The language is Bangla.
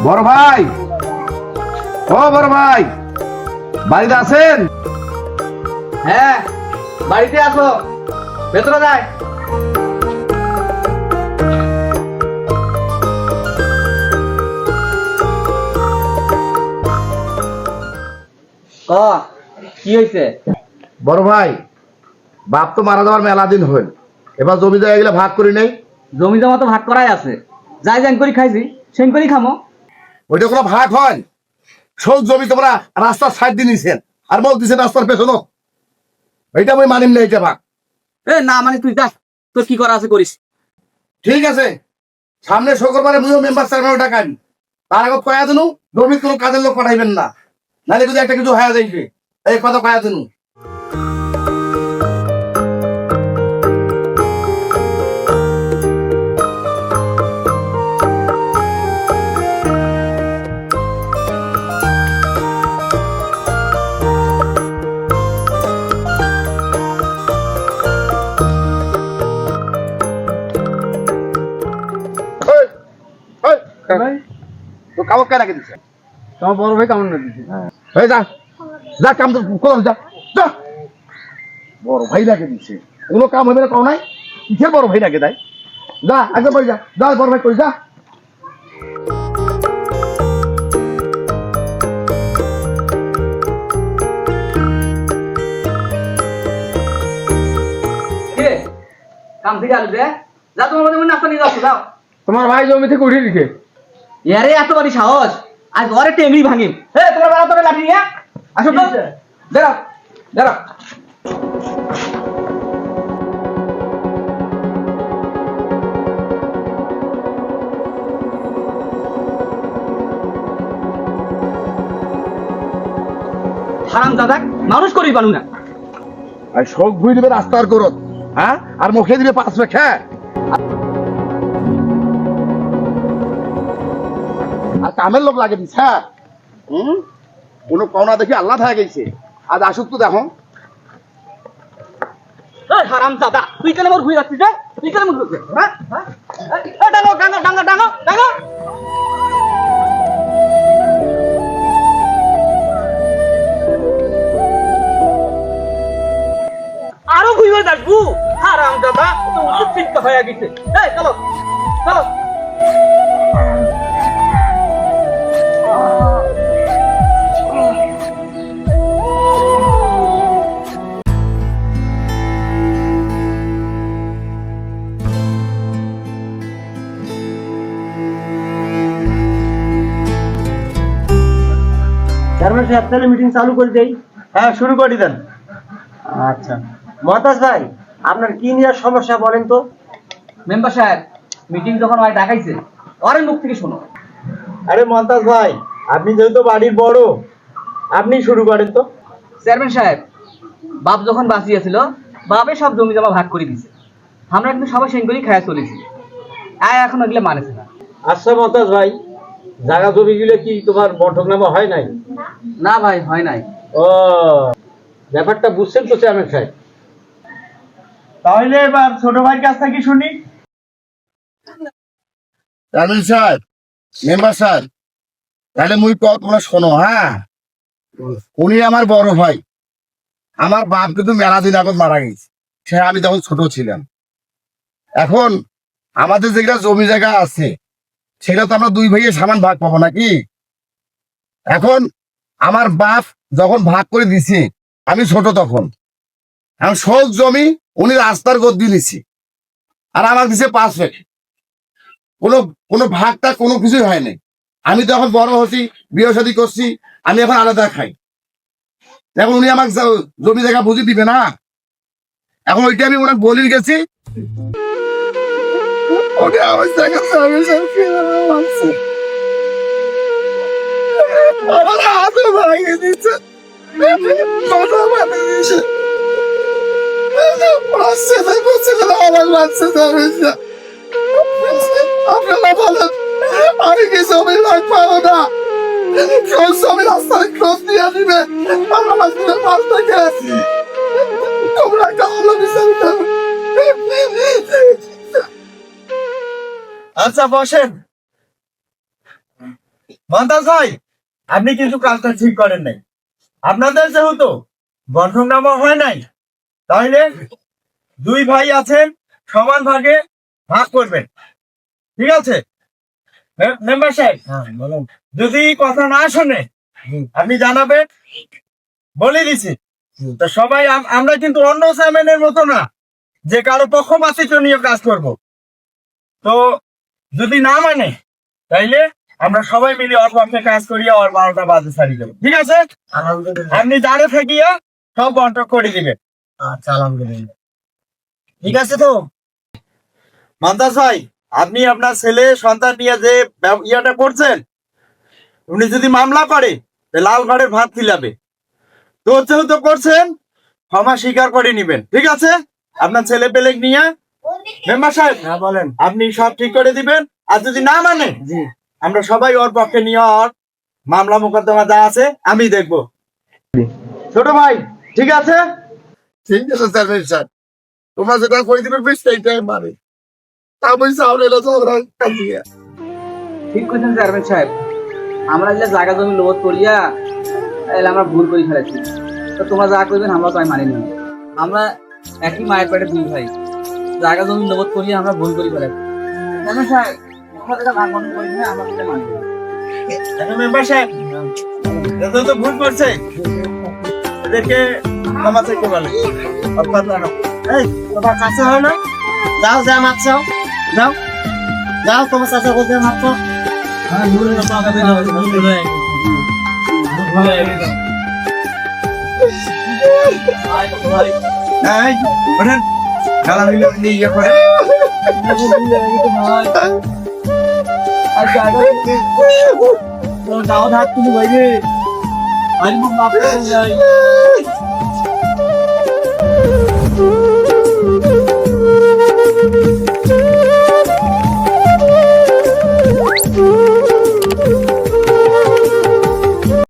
বড় ভাই, ও বড় ভাই, বাড়িতে আছেন? হ্যাঁ, বাড়িতে আসো, ভেতরে যাই। ক কি হয়েছে? বড় ভাই, বাপ তো মারা যাওয়ার মেলা দিন হইল, এবার জমি জায়গা গুলা ভাগ করি নাই। জমি জমা তো ভাগ করাই আছে, যাই যাই করে খাইছি সেন করেই খামো। ওইটা কোনো ভাগ হয়? সব জমি তোমরা রাস্তার সাইড দিয়ে নিছেন আর বল দিছেন রাস্তার পেছনো, এইটা আমি মানিম না। এইটা ভাগ এ না মানে তুই যা, তোর কি করা আছে করিস। ঠিক আছে, সামনে শুক্রবারে মুইও মেম্বার চেয়ারম্যান টাকা আনি, তার আগত কয়া দিনু জমির কোনো কাজের লোক পাঠাইবেন না, নাহলে যদি একটা কিছু হয়ে যাইবে। এই কথা কয়া দিনু। তো কাগজ কেন দিচ্ছে? তোমার বড় ভাই কেমন না দিছি? এই যা যা, কাম তো করো, যা যা। বড় ভাই লাগে দিচ্ছে, কোনো কাম হবে না, কও নাই কিসের বড় ভাই লাগে দেয়? যা একদম বই, যা যা বড় ভাই কই যা। কে কাম থেকে আলু দে, যা তোমার মধ্যে নাস্তা নিয়ে যাচ্ছ, যাও। তোমার ভাই জমি থেকে উঠিয়ে দিকে। ইয়ারে এত বড় সাহস, আজ ঘরে টেংরি ভাঙিম। হে তোমরা বেড়া, তোরা লাঠি নিয়ে আসো তো, বেড়া বেড়া। হারাম দাদা, মানুষ করি পারু না। আর শোক ভুই দিবে রাস্তার করত, হ্যাঁ, আর মুখে দিবে পাঁচ রেখা। আর কামের লোক লাগে দিস, হ্যাঁ। কোনো কওনা দেখি আল্লাহ থাকে গেছে, আজ আসুক তো দেখো। হারাম দাদা, তুই কেন মোর ঘুরে যাচ্ছিস? তুই কেন মোর ঘুরে? হ্যাঁ হ্যাঁ, ডাঙো ডাঙো ডাঙো ডাঙো ডাঙো। আরো ঘুরে যাবো, হারাম দাদা, তো উচিত হয়ে গেছে। এই চলো চলো। চেয়ারম্যান সাহেব তাহলে মিটিং চালু করে দেই। হ্যাঁ, শুরু করে দেন। আচ্ছা মহাতাজ ভাই, আপনার কি নিয়ে সমস্যা বলেন তো? মেম্বার সাহেব, মিটিং যখন হয় ডাকাইছে, ওর মুখ থেকে শোনো। আরে মহাতাজ ভাই, আপনি যেহেতু বাড়ির বড়, আপনি শুরু করেন তো। চেয়ারম্যান সাহেব, বাপ যখন বাঁচিয়েছিল, বাপে সব জমি জমা ভাগ করে দিছে, আমরা কিন্তু সবাই সেন করেই খায়া চলেছি। এখন ওগুলো মানেছে না। আচ্ছা মহাতাজ ভাই, জায়গা জমিগুলো কি তোমার বন্টকনামা হয় নাই? না ভাই, হয় নাই। ও, ব্যাপারটা বুঝছেন তো চেয়ারম্যান সাহেব? তাহলে এবার ছোট ভাইয়ের কাছ থেকে শুনি। চেয়ারম্যান সাহেব, মেম্বার সাহেব, তাহলে মুই তোমরা শোনো, হ্যাঁ। উনি আমার বড় ভাই, আমার বাপ কিন্তু মেলা দিন আগত মারা গেছে, সে আমি তখন ছোট ছিলাম। এখন আমাদের যেগুলা জমি জায়গা আছে, সেটা তো আমরা দুই ভাইয়ের সমান ভাগ পাবো নাকি? এখন আমার বাপ যখন ভাগ করে দিছে, আমি ছোট তখন, এখন সব জমি উনি রাস্তার গদ্দি নিছি, আর আমার দিছে 5 ফেট। কোনো কোনো ভাগটা কোনো কিছুই হয় নাই। আমি তো এখন বড় হচ্ছি, বিয়ে শাদী করছি, আমি এখন আলাদা খাই। এখন উনি আমাকে জমি জায়গা বুঝে দিবে না? এখন ওইটা আমি ওনাকে বলে গেছি। ওকে আমার জায়গা আমার হাতে ভাঙিয়ে দিচ্ছে, মাথা মাথা দিচ্ছে, আমার বাচ্চা যাবে। আপনারা বলেন আমি কি জমি ভাগ পাবো না? জমি রাস্তায় ক্রস দিয়ে দিবে, আমার মাছ থেকে তোমরা একটা হলো বিচার করো। আচ্ছা বসেন। মমতাজ ভাই, আপনি কিন্তু কাজটা ঠিক করেন নাই। আপনাদের যেহেতু বন্ধনামা হয় নাই, তাহলে দুই ভাই আছেন, সমান ভাগে ভাগ করবেন, ঠিক আছে? মেম্বার সাহেব, যদি কথা না শোনে আপনি জানাবেন, বলে দিছি। তো সবাই আমরা কিন্তু অন্য চেয়ারম্যানের মতো না যে কারো পক্ষপাতিত্ব নিয়ে কাজ করব। তো যদি না মানে তাইলে আমরা সবাই মিলে ওর পক্ষে কাজ করিয়া ওর 12টা বাজে ছাড়ি দেবো, ঠিক আছে? আপনি দাঁড়ে থাকিয়া সব বন্টন করে দিবেন। আচ্ছা, আলহামদুলিল্লাহ, ঠিক আছে। তো মমতাজ ভাই, আপনি আপনার ছেলে সন্তান নিয়ে যে ইয়েটা করছেন, উনি যদি মামলা করে লাল ঘরের ভাত খিলাবে। তো যেহেতু করছেন, ক্ষমা স্বীকার করে নিবেন, ঠিক আছে? আপনার ছেলে পেলে নিয়ে মেম্বার সাহেব, হ্যাঁ বলেন, আপনি সব ঠিক করে দিবেন। আর যদি না মানে, জি, আমরা সবাই ওর পক্ষে নিয়ে ওর মামলা মোকদ্দমা যা আছে আমি দেখব। ছোট ভাই, ঠিক আছে? ঠিক আছে চেয়ারম্যান সাহেব, তোমরা যেটা করে দিবে বেশ সেইটাই মানে তা বলছে আমরা এলো তো ওরা কাজ দিয়ে ঠিক কইছেন চেয়ারম্যান সাহেব, আমরা এলে জায়গা জমি লোভ করিয়া এলে আমরা ভুল করে ফেলেছি। তো তোমরা যা করবেন আমরা তাই মানি নিই। আমরা একই মায়ের পেটে দুই ভাই, জায়গা জমি লোভ করিয়া আমরা ভুল করে ফেলেছি। চেয়ারম্যান সাহেব, আমরা যেটা ভাগ বন্টন করি না, আমরা সেটা মানি না। মেম্বার সাহেব, যত তো ভুল করছে এদেরকে ক্ষমা চাইতে বলে। অর্থাৎ এই তোমার চাচা হয় না, যাও যা মাছ চাও, যাও যাও, তোমার চাচা বলতে মাছ চাও। এই, ওঠেন, গালা মিলে ইয়ে করে। গাঁও ধার তুমি ভাইবে, আজ মাপ করে যাই।